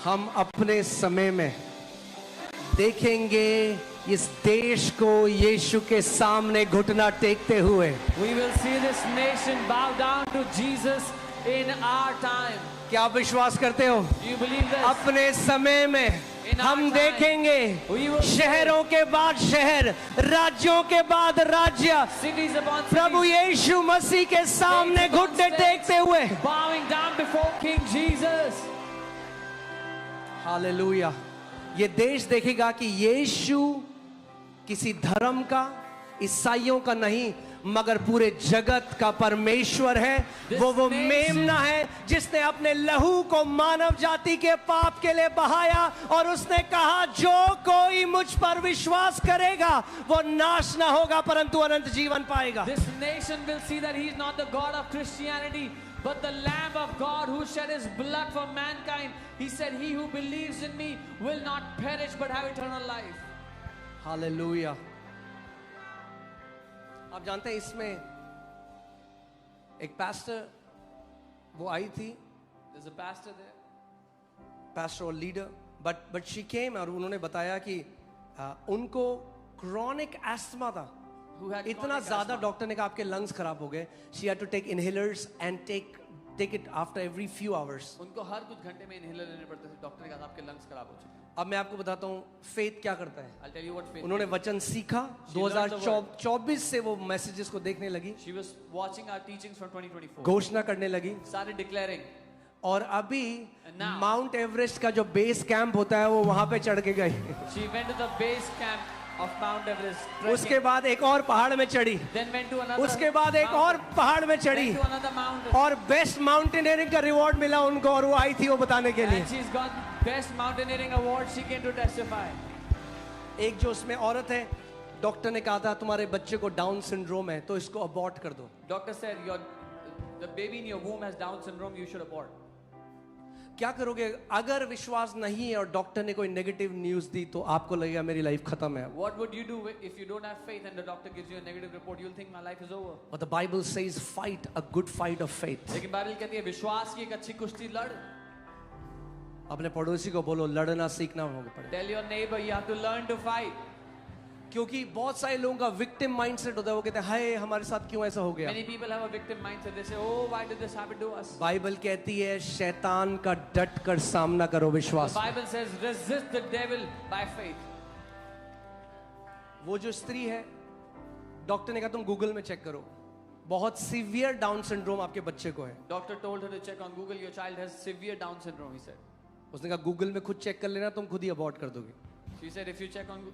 हम अपने समय में देखेंगे इस देश को यीशु के सामने घुटना टेकते हुए। We will see this nation bow down to Jesus in our time. क्या आप विश्वास करते हो? Do you believe this? अपने समय में हम देखेंगे शहरों के बाद शहर, राज्यों के बाद राज्य Cities upon प्रभु cities यीशु मसीह के सामने घुटने टेकते हुए। bowing down before King Jesus. Hallelujah. ये देश देखेगा कि यीशु किसी धर्म का, ईसाइयों का नहीं, मगर पूरे जगत का परमेश्वर है। वो मेमना है जिसने अपने लहू को मानव जाति के पाप के लिए बहाया और उसने कहा जो कोई मुझ पर विश्वास करेगा वो नाश ना होगा परंतु अनंत जीवन पाएगा। This nation will see that he is not the God of Christianity, but the Lamb of God who shed his blood for mankind. He said, he who believes in me will not perish but have eternal life. Hallelujah. आप जानते हैं इसमें एक pastor वो आई थी, There's a pastor there. Pastor और leader, but she came और उन्होंने बताया कि उनको क्रॉनिक एस्थमा था। Who had इतना chronic ज्यादा asthma. डॉक्टर ने कहा आपके लंग्स खराब हो गए। She had to take inhalers and take it after every few hours. उनको हर कुछ घंटे में इनहेलर लेने पड़ते थे। डॉक्टर ने कहा आपके लंग्स खराब हो चुके हैं। अब मैं आपको बताता हूँ फेथ क्या करता है। I'll tell you what faith उन्होंने is. वचन सीखा, She learned the 2024 से वो मैसेजेस को देखने लगी, She was watching our teachings from 2024. घोषणा करने लगी Started declaring. और अभी And now- माउंट एवरेस्ट का जो बेस कैंप होता है वो वहां पे चढ़ के गई। She went to the base camp of Mount Everest. उसके trekking. बाद एक और पहाड़ में चढ़ी, Then went to another. उसके बाद एक और mountain. पहाड़ में चढ़ी Went to another mountain. और बेस्ट माउंटेनियरिंग का रिवॉर्ड मिला उनको और वो आई थी वो बताने के लिए। And she's got best mountaineering award. She came to testify. एक जो उसमें औरत है, डॉक्टर ने कहा था तुम्हारे बच्चे को डाउन सिंड्रोम है तो इसको अबॉर्ट कर दो। Doctor said the baby in your womb has Down syndrome. You should abort. क्या करोगे अगर विश्वास नहीं है और डॉक्टर ने कोई नेगेटिव न्यूज दी तो आपको लगेगा मेरी लाइफ खत्म है। What would you do if you don't have faith and the doctor gives you a negative report? You'll think my life is over. But the Bible says fight a good fight of faith। लेकिन Bible कहती है विश्वास की एक अच्छी कुश्ती लड़। अपने पड़ोसी को बोलो लड़ना सीखना होगा पड़ेगा। Tell your neighbor you have to learn to fight. क्योंकि बहुत सारे लोगों का विक्टिम माइंडसेट होता है, वो कहते हैं हाय हमारे साथ क्यों ऐसा हो गया। Many people have a victim mindset. They say, "Oh, why did this happen to us?" Bible कहती है शैतान का डट कर सामना करो विश्वास। The Bible says, "Resist the devil by faith." वो जो स्त्री है, डॉक्टर ने कहा तुम गूगल में चेक करो, बहुत सीवियर डाउन सिंड्रोम आपके बच्चे को है। Doctor told her to check on Google. Your child has severe Down syndrome. He said. उसने कहा गूगल में खुद चेक कर लेना, तुम खुद ही अबॉर्ट कर दोगे। She said, "If you check on,"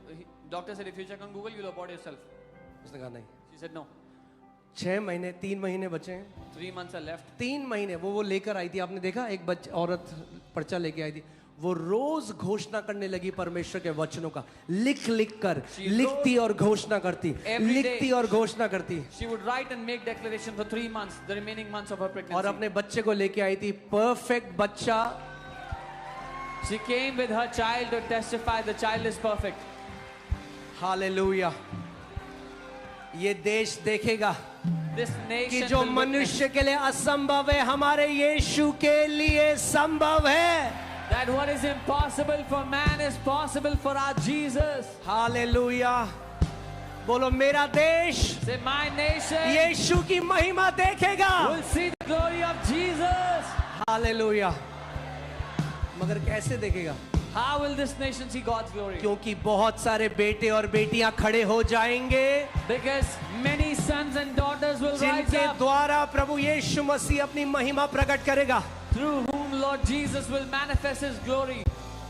doctor said, "If you check on Google, you'll abort yourself." उसने कहा नहीं। She said, "No." 6 महीने 3 महीने बचे हैं। 3 months are left. 3 महीने वो लेकर आई थी, आपने देखा एक औरत पर्चा लेके आई थी, वो रोज घोषणा करने लगी परमेश्वर के वचनों का, लिख कर लिखती और घोषणा करती, लिखती और घोषणा करती। She would write and make declaration for 3 months, the remaining months of her pregnancy. और अपने बच्चे को लेके आई थी, परफेक्ट बच्चा। She came with her child to testify the child is perfect. Hallelujah. ये देश देखेगा This कि nation जो will witness मनुष्य के लिए असंभव है हमारे यीशु के लिए संभव है। that what is impossible for man is possible for our Jesus. Hallelujah. बोलो मेरा देश Say, my nation यीशु की महिमा देखेगा। will see the glory of Jesus. Hallelujah. मगर कैसे देखेगा? How will this nation see God's glory? क्योंकि बहुत सारे बेटे और बेटियां खड़े हो जाएंगे Because many sons and daughters will rise जिनके up, द्वारा प्रभु यीशु मसीह अपनी महिमा प्रकट करेगा। through whom Lord Jesus will manifest His glory.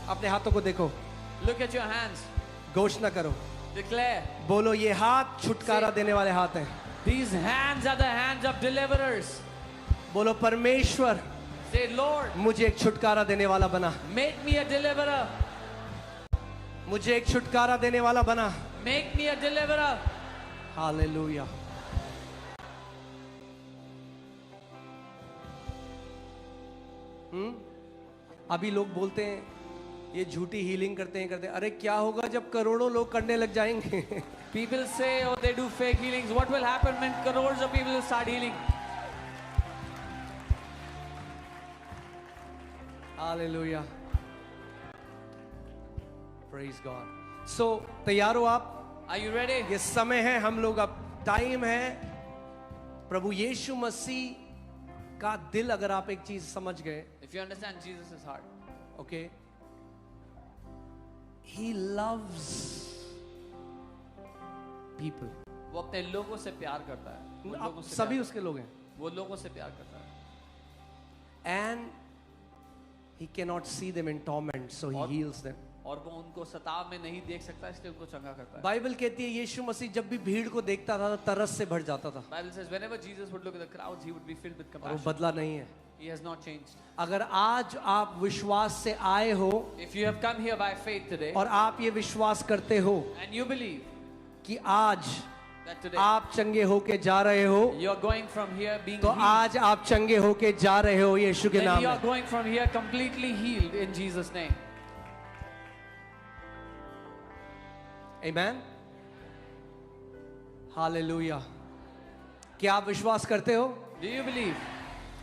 अपने हाथों को देखो, Look at your hands. घोषणा करो, Declare. बोलो ये हाथ छुटकारा देने वाले हाथ हैं। These hands are the hands of deliverers. बोलो परमेश्वर Say, Lord, मुझे एक छुटकारा देने वाला बना, make me a deliverer. मुझे एक छुटकारा देने वाला बना। Make me a deliverer. Hallelujah. अभी लोग बोलते हैं ये झूठी हीलिंग करते हैं, अरे क्या होगा जब करोड़ों लोग करने लग जाएंगे। People say, oh, they do fake healings. What will happen when crores of people will start healing? Hallelujah. Praise God. So तैयार हो आप? Are you ready? ये समय है, हम लोग अब टाइम है प्रभु यीशु मसीह का दिल. अगर आप एक चीज समझ गए, If you understand Jesus' heart, okay, he loves people. वो अपने लोगों से प्यार करता है. वो लोगों से सभी प्यार उसके लोग हैं. करता है. वो लोगों से प्यार करता है. And he cannot see them in torment, so he heals them. और वो उनको सताव में नहीं देख सकता, इसलिए उनको चंगा करता है. बाइबल कहती है यीशु मसीह जब भी भीड़ को देखता था तो तरस से भर जाता था. Bible says whenever Jesus would look at the crowds, he would be filled with और वो compassion. बदला नहीं है. He has not changed. अगर आज आप विश्वास से आए हो If you have come here by faith today, और आप ये विश्वास करते हो and you believe कि आज that today आप चंगे होके जा रहे हो, you are going from here being तो healed, आज आप चंगे होके जा रहे हो यीशु के then नाम you are में. going from here completely healed in Jesus' name. Amen. Hallelujah. क्या आप विश्वास करते हो? Do you believe?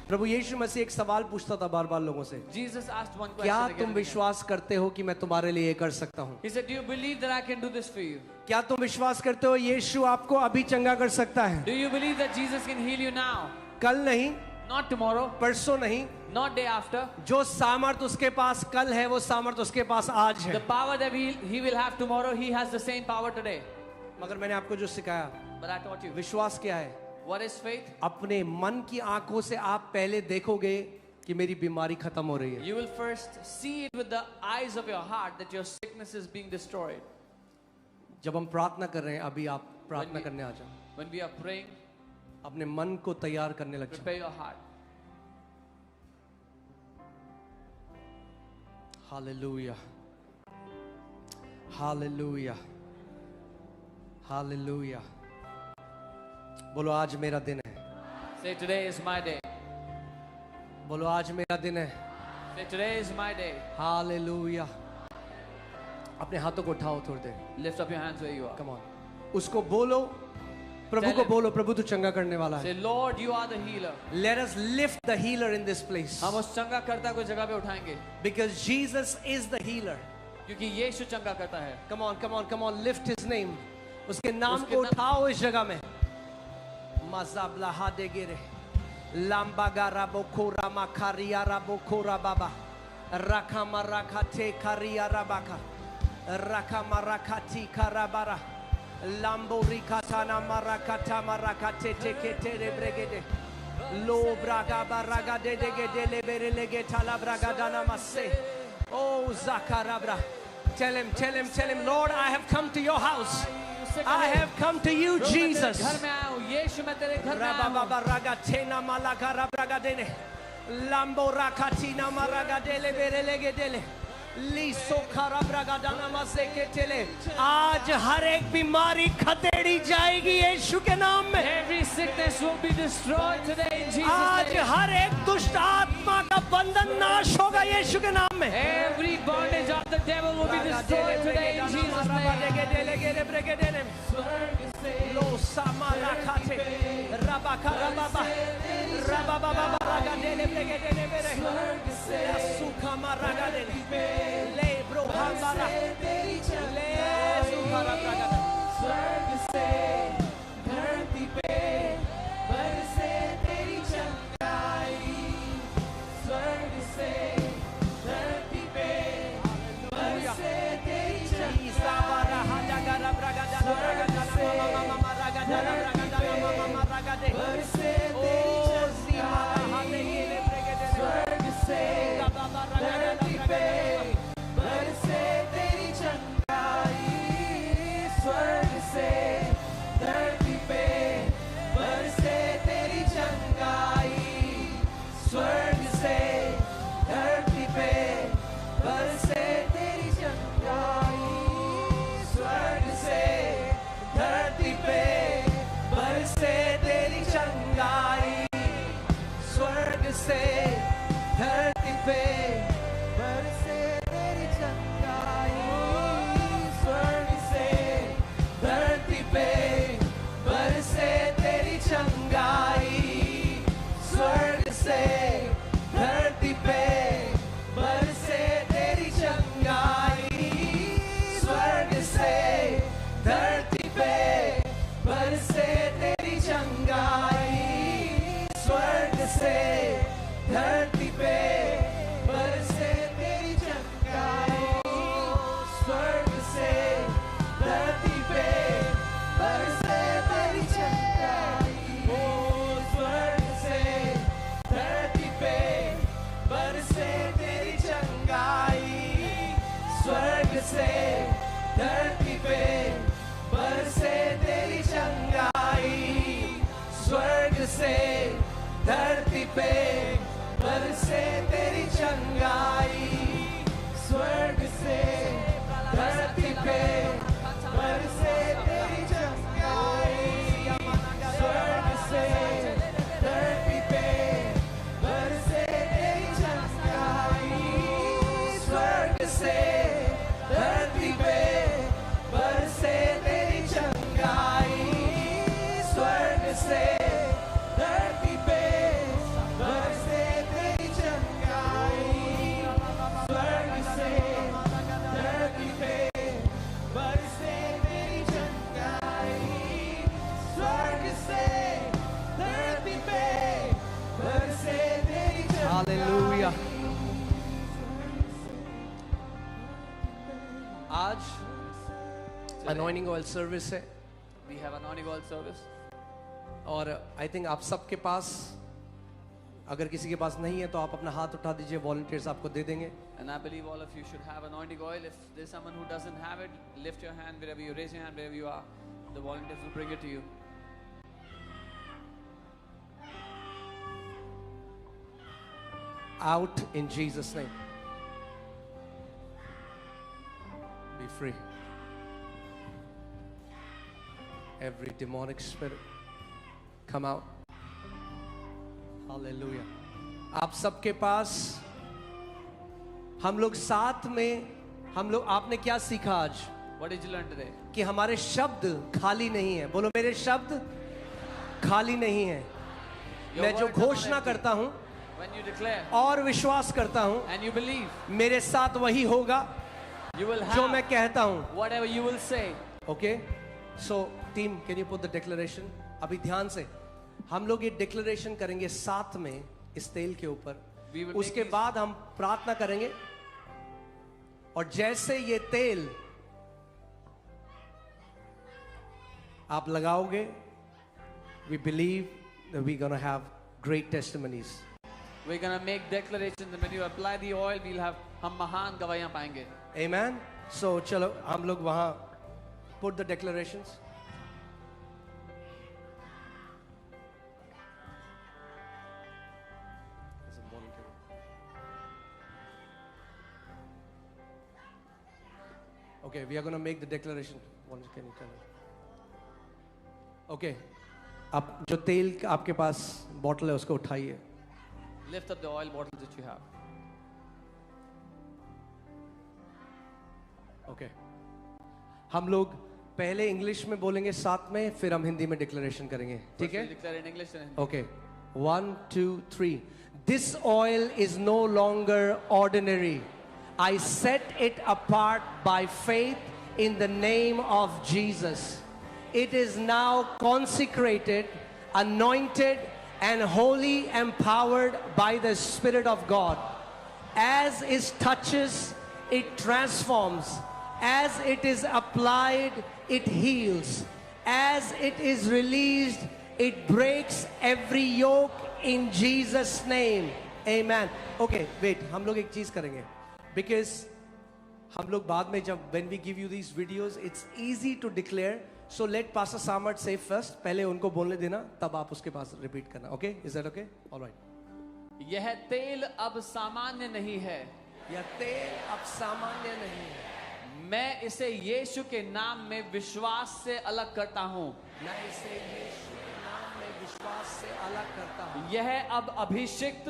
प्रभु यीशु मसीह एक सवाल पूछता था बार बार लोगों से, Jesus asked one question क्या again तुम and again. विश्वास करते हो कि मैं तुम्हारे लिए ये कर सकता हूँ? He said, do you believe that I can do this for you? क्या तुम विश्वास करते हो यीशु आपको अभी चंगा कर सकता है? Do you believe that Jesus can heal you now? कल नहीं, Not tomorrow, परसों नहीं. not day after. जो सामर्थ उसके पास कल है वो सामर्थ उसके पास आज The है. power that he will have tomorrow, he has the same power today. मगर मैंने आपको जो सिखाया, But I taught you. विश्वास क्या है? What is faith? अपने मन की आंखों से आप पहले देखोगे कि मेरी बीमारी खत्म हो रही है. You will first see it with the eyes of your heart that your sickness is being destroyed. जब हम प्रार्थना कर रहे हैं, अभी आप प्रार्थना we- करने आ जाओ, When we are praying, अपने मन को तैयार करने लग जाओ. prepare your heart. Hallelujah, hallelujah, hallelujah. बोलो आज मेरा दिन है. Say, today is my day. बोलो आज मेरा दिन है. Say, today is my day. Hallelujah. अपने हाथों को उठाओ थोड़ी देर. Lift up your hands where you are. Come on. उसको बोलो, प्रभु Tell को him. बोलो, प्रभु तू चंगा करने वाला है. Say, Lord, you are the healer. Let us lift the healer in this place, हम उस चंगा करता को जगह पे उठाएंगे because Jesus is the healer. क्योंकि यीशु चंगा करता है. Come on, come on, come on, lift his name. उसके नाम उसके को नाम- उठाओ इस जगह में. मज़ाबला हादे गिरे, लाम्बागा राबोकोरा माकारिया राबोकोरा बाबा, रखा मराखाते कारिया राबाका, रखा मराखाती कराबारा, लाम्बोरिकाताना मराकाता मराकाते टेकेते रेब्रेगेदे, लो ब्रागा बरागा दे देगे ले बेरे लेगे ताला ब्रागा दाना मस्से. Oh Zakarabra, tell him, Lord, I have come to your house. I have come to you, Jesus. घर में आया हूँ. यीशु मैं तेरे घर में आया हूँ. Rababa ragatena malakara bragadene, lambo rakatina maragadele berelegedele, liso karabragadana maseketele. आज हर एक बीमारी खदेड़ी जाएगी यीशु के नाम में. Every sickness will be destroyed today in Jesus' आज name. हर एक दुष्ट आत्मा का बंधन नाश होगा यीशु के नाम में. Every bondage of the devil will be destroyed today in Jesus' name. Lo samara kate rabaka rababa rababa ragadele bregedele bere suka maragadele le bro hamara le sukara bragada स्वर्ग से धरती पे बरसे तेरी चंगाई. स्वर्ग से धरती पे बरसे तेरी चंगाई. isabara hadagara bragada bragada mama ragadara bragada mama ragade बरसे o simara hadegele bregedele स्वर्ग से baba ragada धरती पे बरसे तेरी चंगाई, स्वर्ग से धरती पे बरसे तेरी चंगाई, स्वर्ग से धरती पे बरसे तेरी चंगाई, स्वर्ग से धरती पे बरसे तेरी चंगाई, स्वर्ग से धरती पे बरसे तेरी चंगाई, स्वर्ग से धरती पे बरसे तेरी चंगाई, स्वर्ग से धरती पे बरसे तेरी चंगाई। हालेलुया। आज अनॉइंटिंग ऑयल सर्विस है। We have anointing oil service. और आई थिंक आप सबके पास, अगर किसी के पास नहीं है तो आप अपना हाथ उठा दीजिए, वॉलंटियर्स आपको दे देंगे। And I believe all of you should have anointing oil. If there's someone who doesn't have it, lift your hand wherever you raise your hand wherever you are. The volunteers will bring it to you. Out in Jesus' name. Be free. Every demonic spirit, come out. Hallelujah. आप सबके पास हम लोग साथ में, आपने क्या सीखा आज? What did you learn today? कि हमारे शब्द खाली नहीं है। बोलो, मेरे शब्द खाली नहीं है। मैं जो घोषणा करता हूं When you declare और विश्वास करता हूं, and you believe, मेरे साथ वही होगा you will जो have मैं कहता हूं। whatever you will say. Okay, so team, can you put the declaration? अभी ध्यान से हम लोग ये डिक्लेरेशन करेंगे साथ में इस तेल के ऊपर। We will उसके make बाद हम प्रार्थना करेंगे, और जैसे ये तेल आप लगाओगे, we believe that we're gonna have great testimonies. We're gonna make declarations, and when you apply the oil, we'll have हम महान गवाहियां पाएंगे. Amen. So चलो हम लोग वहां put the declarations. Okay, we are going to make the declaration. Can you tell me? Okay, आप जो तेल आपके पास बॉटल है उसको उठाइए. Lift up the oil bottles that you have. Okay. हम लोग पहले इंग्लिश में बोलेंगे साथ में, फिर हम हिंदी में डिक्लेरेशन करेंगे, ठीक We'll है? declare in English and Okay. 1, 2, 3. This oil is no longer ordinary. I set it apart by faith in the name of Jesus. It is now consecrated, anointed, and wholly empowered by the Spirit of God. As it touches, it transforms. As it is applied, it heals. As it is released, it breaks every yoke in Jesus' name. Amen. Okay, wait. हम लोग एक चीज करेंगे. Because हम लोग बाद में जब when we give you these videos, it's easy to declare. So let Pastor Samad say first. पहले उनको बोलने देना, तब आप उसके पास repeat करना. Okay? Is that okay? All right. यह तेल अब सामान्य नहीं है. यह तेल अब सामान्य नहीं है. मैं इसे यीशु के नाम में विश्वास से अलग करता हूँ. मैं इसे यीशु के नाम में विश्वास से अलग करता हूँ. यह अब अभिषिक्त,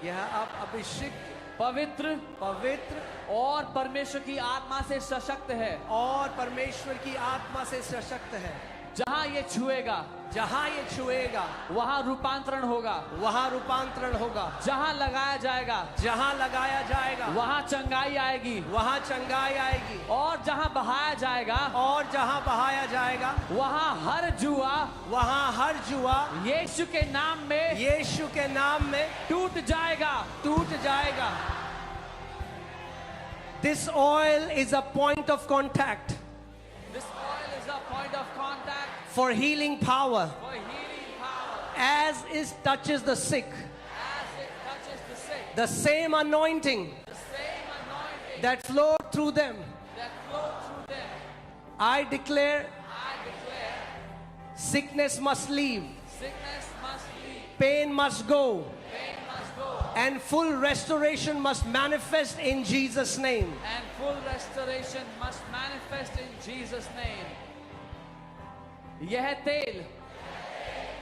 यह अब अभिषिक्त, पवित्र पवित्र और परमेश्वर की आत्मा से सशक्त है. और परमेश्वर की आत्मा से सशक्त है. जहाँ ये छुएगा, जहाँ ये छुएगा, वहाँ रूपांतरण होगा. वहाँ रूपांतरण होगा. जहाँ लगाया जाएगा, जहाँ लगाया जाएगा, वहाँ चंगाई आएगी. वहाँ चंगाई आएगी. और जहाँ बहाया जाएगा, और जहाँ बहाया जाएगा, वहाँ हर जुआ, वहाँ हर जुआ यीशु के नाम में, यीशु के नाम में टूट जाएगा. टूट जाएगा. This oil is a point of contact This oil is a point of contact for healing power. for healing power. As it touches the sick, As it touches the sick, the same anointing the same anointing that flowed through them, that flowed through them, I declare I declare, sickness must leave. sickness must leave. pain must go pain must go, and full restoration must manifest in Jesus' name. and full restoration must manifest in Jesus' name. यह तेल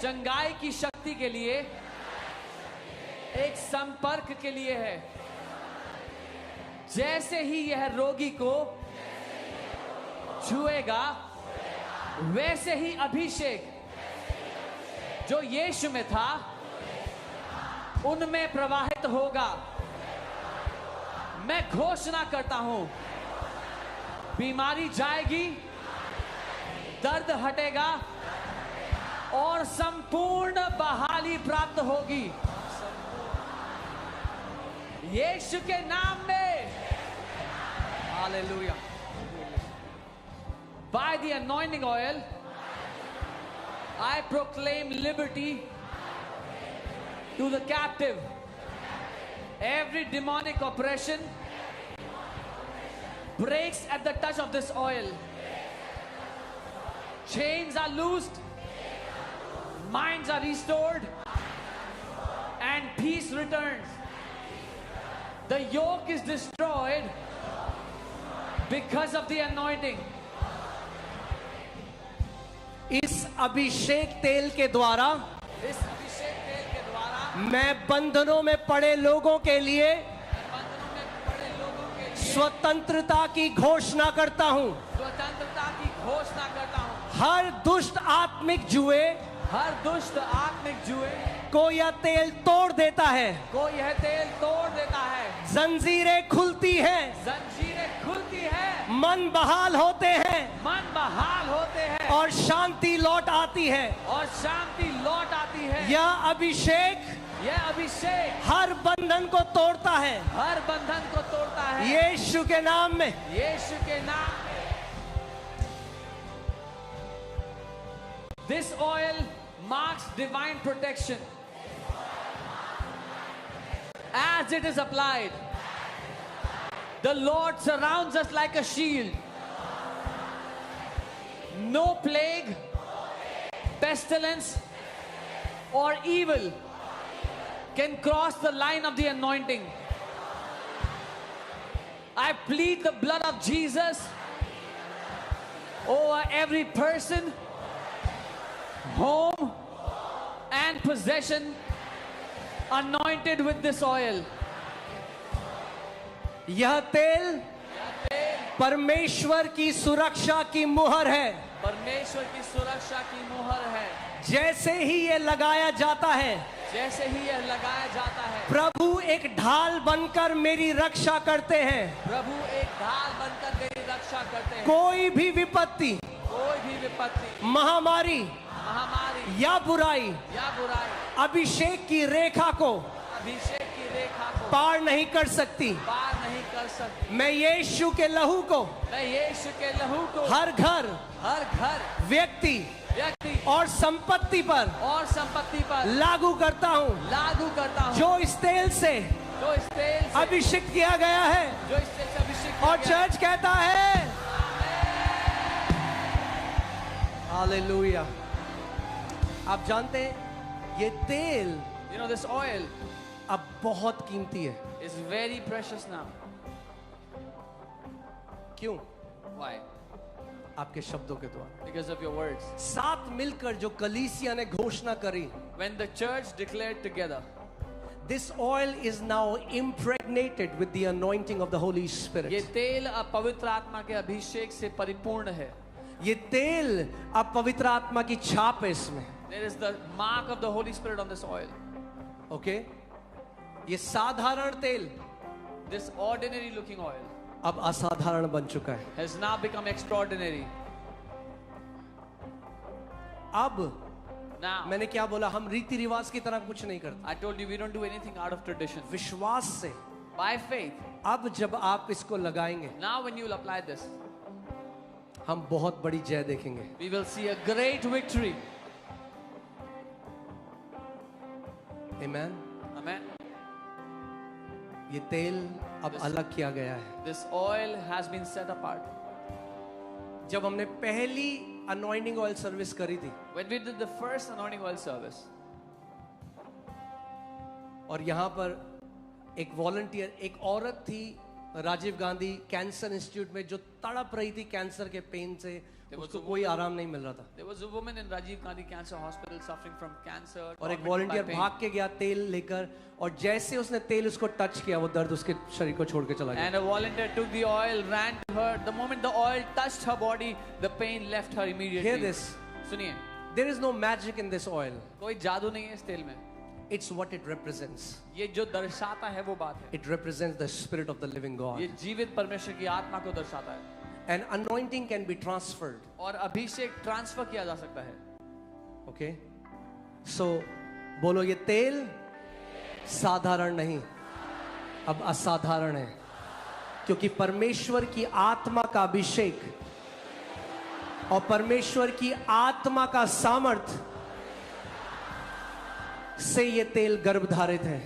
चंगाई की शक्ति के लिए, एक संपर्क के लिए है. जैसे ही यह रोगी को छुएगा, वैसे ही अभिषेक जो यीशु में था उनमें प्रवाहित होगा. मैं घोषणा करता हूं, बीमारी जाएगी, दर्द हटेगा और संपूर्ण बहाली प्राप्त होगी यीशु के नाम में. Hallelujah. By the anointing oil, I proclaim liberty to the captive. Every demonic oppression breaks at the touch of this oil. Chains are loosed, minds are restored, and peace returns. The yoke is destroyed because of the anointing. इस अभिषेक तेल के द्वारा इस अभिषेक तेल के द्वारा मैं बंधनों में पड़े लोगों के लिए बंधनों में पड़े लोगों के लिए स्वतंत्रता की घोषणा करता हूं. स्वतंत्रता की घोषणा करता हूं. हर दुष्ट आत्मिक जुए हर दुष्ट आत्मिक जुए को यह तेल तोड़ देता है. को यह तेल तोड़ देता है. जंजीरें खुलती हैं, जंजीरें खुलती है, मन बहाल होते हैं मन बहाल होते हैं और शांति लौट आती है. और शांति लौट आती है. यह अभिषेक यह अभिषेक हर बंधन को तोड़ता है हर बंधन को तोड़ता है यीशु के नाम में. यीशु के नाम में. This oil marks divine protection as it is applied. The Lord surrounds us like a shield. No plague, pestilence, or evil can cross the line of the anointing. I plead the blood of Jesus over every person, home, and possession anointed with this oil. यह तेल परमेश्वर की सुरक्षा की मुहर है. परमेश्वर की सुरक्षा की मुहर है. जैसे ही ये लगाया जाता है, जैसे ही यह लगाया जाता है, प्रभु एक ढाल बनकर मेरी रक्षा करते हैं. प्रभु एक ढाल बनकर मेरी रक्षा करते हैं. कोई भी विपत्ति, कोई भी विपत्ति, महामारी महामारी या बुराई या बुराई अभिषेक की रेखा को अभिषेक की रेखा को पार नहीं कर सकती. पार नहीं कर सकती. मैं यीशु के लहू को मैं यीशु के लहू को हर घर, हर घर, व्यक्ति व्यक्ति और संपत्ति पर और संपत्ति पर लागू करता हूँ. लागू करता हूँ. जो इस तेल से जो इस तेल से अभिषेक किया गया है. जो इस तेल से अभिषेक किया और गया है. चर्च कहता है हालेलुया. आप जानते हैं ये तेल You know, this oil अब बहुत कीमती है. is very precious now. क्यों? Why? आपके शब्दों के द्वारा. Because of your words. साथ मिलकर जो कलीसिया ने घोषणा करी, When the church declared together, this oil is now impregnated with the anointing of the Holy ये Spirit. तेल अब पवित्र आत्मा के अभिषेक से परिपूर्ण है. ये तेल अब पवित्र आत्मा की छाप है इसमें. There is the mark of the Holy Spirit on this oil. Okay? ये साधारण तेल This ordinary looking oil अब असाधारण बन चुका है. has now become extraordinary. अब Now, मैंने क्या बोला, हम रीति रिवाज की तरह कुछ नहीं करते. I told you we don't do anything out of tradition. विश्वास से By faith, अब जब आप इसको लगाएंगे, now when you will apply this, हम बहुत बड़ी जय देखेंगे. we will see a great victory. Amen. Amen. ये तेल अब अलग किया गया है. This oil has been set apart. जब हमने पहली अनॉइंटिंग ऑयल सर्विस करी थी, When we did the first anointing oil service, और यहाँ पर एक वॉलंटियर, एक औरत थी राजीव गांधी कैंसर इंस्टीट्यूट में जो तड़प रही थी कैंसर के पेन से, उसको कोई आराम नहीं मिल रहा था। There was a woman in Rajiv Gandhi Cancer Hospital suffering from cancer. और एक वॉलंटियर भाग के गया तेल लेकर, और जैसे उसने तेल उसको टच किया वो दर्द उसके शरीर को छोड़ के चला गया। And a volunteer took the oil, ran to her. The moment the oil touched her body, the pain left her immediately. Hear this. सुनिए, There is no magic in this oil. कोई जादू नहीं है इस तेल में। It's what it represents. ये जो दर्शाता है वो बात है। It represents the spirit of the living God. ये जीवित परमेश्वर की आत्मा को दर्शाता है। And anointing can be transferred. और अभिषेक ट्रांसफर किया जा सकता है। Okay? So बोलो ये तेल साधारण नहीं, अब असाधारण है, क्योंकि परमेश्वर की आत्मा का अभिषेक और परमेश्वर की आत्मा का सामर्थ से ये तेल गर्भधारित है।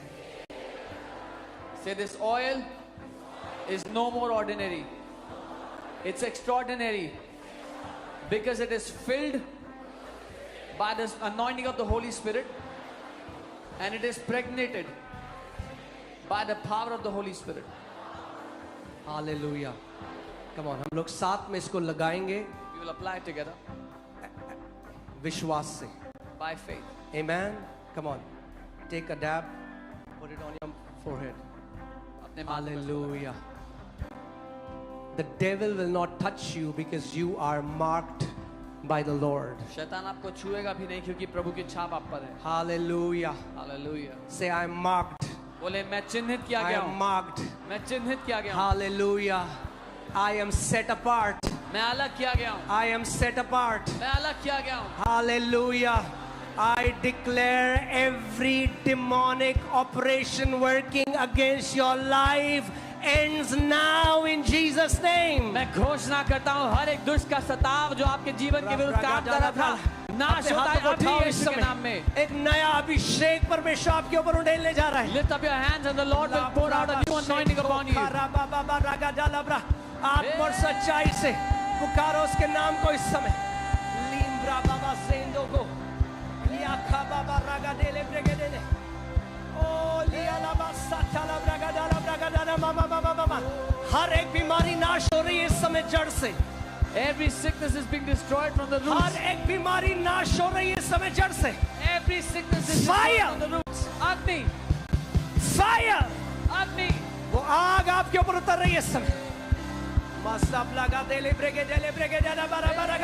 Say this oil is no more ordinary. It's extraordinary because it is filled by the anointing of the Holy Spirit and it is pregnated by the power of the Holy Spirit. Hallelujah. Come on, हम लोग साथ में इसको लगाएंगे We will apply it together विश्वास से। by faith. Amen. Come on, take a dab, put it on your forehead. अपने माथे पर इसको Hallelujah. The devil will not touch you because you are marked by the Lord. लगाओ। शैतान आपको छुएगा भी नहीं क्योंकि प्रभु की छाप आप पर है। Hallelujah. Hallelujah. Say, I am marked. बोले मैं चिन्हित किया I गया am हूँ। marked. मैं चिन्हित किया गया हूँ। Hallelujah. I am set apart. मैं अलग किया गया हूँ। I am set apart. मैं अलग किया गया हूँ। Hallelujah. I declare every demonic operation working against your life ends now in Jesus' name. मैं घोषणा करता हूँ हर एक दुष्ट का सताव जो आपके जीवन के विरुद्ध काम कर रहा था नाश होता है अभी यीशु के नाम में। एक नया अभिषेक परमेश्वर आपके ऊपर उड़ेलने जा रहा है। Lift up your hands and the Lord will pour out a new anointing upon you. आत्मा और सच्चाई से पुकारो उसके नाम को इस समय। लीम्ब्रा बाबा सेंदो को लियाखा बाबा रागा डेले ब्रेगे डेले ओ लिया लाबा साचाला ब्रागा डाला ब्रागा डाला मामा मामा मामा। हर एक बीमारी नाश हो रही है इस समय जड़ से। Every sickness is being destroyed from the roots. हर एक बीमारी नाश हो रही है इस समय जड़ से। Every sickness is destroyed from the roots. Agni, fire, Agni. वो आग आपके ऊपर उतर रही है इस समय। मस्त लगा डेले ब्रेगे डेले ब्रेगे डाला बारा बारा